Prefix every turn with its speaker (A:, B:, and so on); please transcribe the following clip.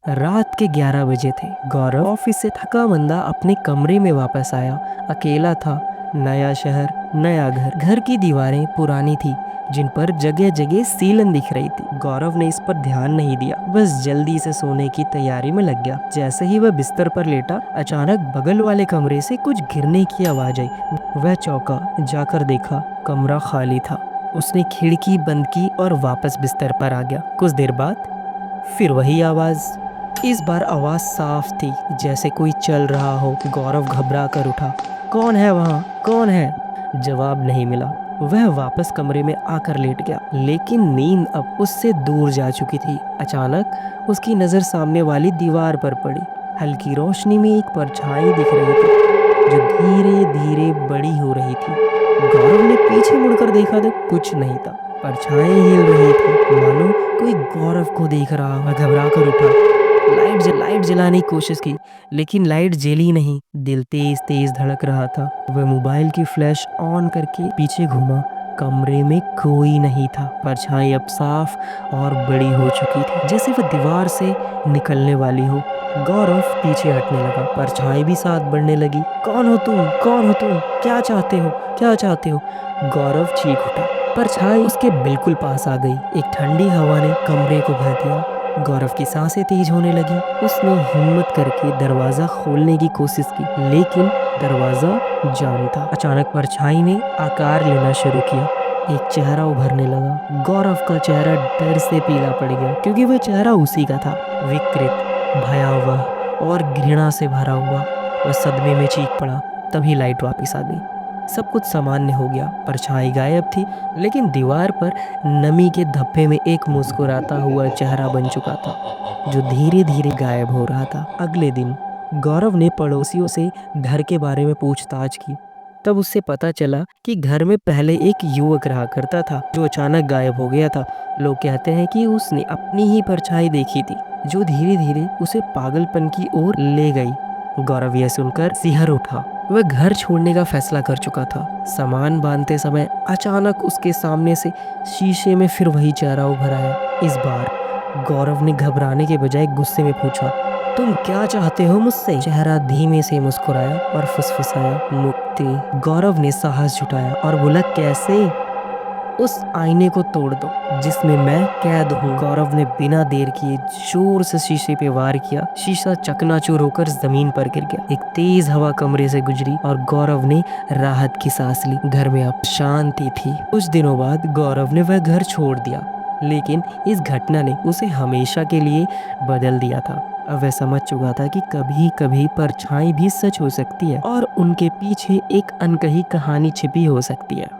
A: रात के 11 बजे थे। गौरव ऑफिस से थका मंदा अपने कमरे में वापस आया। अकेला था। नया शहर, नया घर। घर की दीवारें पुरानी थी, जिन पर जगह जगह सीलन दिख रही थी। गौरव ने इस पर ध्यान नहीं दिया, बस जल्दी से सोने की तैयारी में लग गया। जैसे ही वह बिस्तर पर लेटा, अचानक बगल वाले कमरे से कुछ गिरने की आवाज आई। वह चौंका। जाकर देखा, कमरा खाली था। उसने खिड़की बंद की और वापस बिस्तर पर आ गया। कुछ देर बाद फिर वही आवाज। इस बार आवाज साफ थी, जैसे कोई चल रहा हो। गौरव घबरा कर उठा। कौन है वहाँ? कौन है? जवाब नहीं मिला। वह वापस कमरे में आकर लेट गया, लेकिन नींद अब उससे दूर जा चुकी थी। अचानक उसकी नजर सामने वाली दीवार पर पड़ी। हल्की रोशनी में एक परछाई दिख रही थी, जो धीरे धीरे बड़ी हो रही थी। गौरव ने पीछे मुड़कर देखा तो कुछ नहीं था। परछाई हिल रही थी, मानो कोई गौरव को देख रहा। वह घबरा कर उठा। लाइट जलाने की कोशिश की, लेकिन लाइट जली नहीं। दिल तेज तेज धड़क रहा था। वह मोबाइल की फ्लैश ऑन करके पीछे घूमा। कमरे में कोई नहीं था। परछाई अब साफ और बड़ी हो चुकी थी, जैसे वह दीवार से निकलने वाली हो। गौरव पीछे हटने लगा। परछाई भी साथ बढ़ने लगी। कौन हो तुम? कौन हो तुम? क्या चाहते हो? क्या चाहते हो? गौरव चीख उठा। परछाई उसके बिल्कुल पास आ गई। एक ठंडी हवा ने कमरे को भर दिया। गौरव की सांसें तेज होने लगी। उसने हिम्मत करके दरवाजा खोलने की कोशिश की, लेकिन दरवाजा जाम था। अचानक परछाई ने आकार लेना शुरू किया। एक चेहरा उभरने लगा। गौरव का चेहरा डर से पीला पड़ गया, क्योंकि वह चेहरा उसी का था। विकृत, भयावह और घृणा से भरा हुआ। वह सदमे में चीख पड़ा। तभी लाइट वापस आ गई। सब कुछ सामान्य हो गया। परछाई गायब थी, लेकिन दीवार पर नमी के धब्बे में एक मुस्कुराता हुआ चेहरा बन चुका था, जो धीरे धीरे गायब हो रहा था। अगले दिन गौरव ने पड़ोसियों से घर के बारे में पूछताछ की। तब उससे पता चला कि घर में पहले एक युवक रहा करता था, जो अचानक गायब हो गया था। लोग कहते हैं कि उसने अपनी ही परछाई देखी थी, जो धीरे धीरे उसे पागलपन की ओर ले गई। गौरव यह सुनकर सिहर उठा। वह घर छोड़ने का फैसला कर चुका था। सामान बांधते समय अचानक उसके सामने से शीशे में फिर वही चेहरा उभर आया। इस बार गौरव ने घबराने के बजाय गुस्से में पूछा, तुम क्या चाहते हो मुझसे? चेहरा धीमे से मुस्कुराया और फुसफुसाया, मुक्ति। गौरव ने साहस जुटाया और बोला, कैसे? उस आईने को तोड़ दो जिसमें मैं कैद हूँ। गौरव ने बिना देर किए जोर से शीशे पे वार किया। शीशा चकनाचूर होकर जमीन पर गिर गया। एक तेज हवा कमरे से गुजरी और गौरव ने राहत की सांस ली। घर में अब शांति थी। कुछ दिनों बाद गौरव ने वह घर छोड़ दिया, लेकिन इस घटना ने उसे हमेशा के लिए बदल दिया था। अब वह समझ चुका था कि कभी कभी परछाई भी सच हो सकती है और उनके पीछे एक अनकही कहानी छिपी हो सकती है।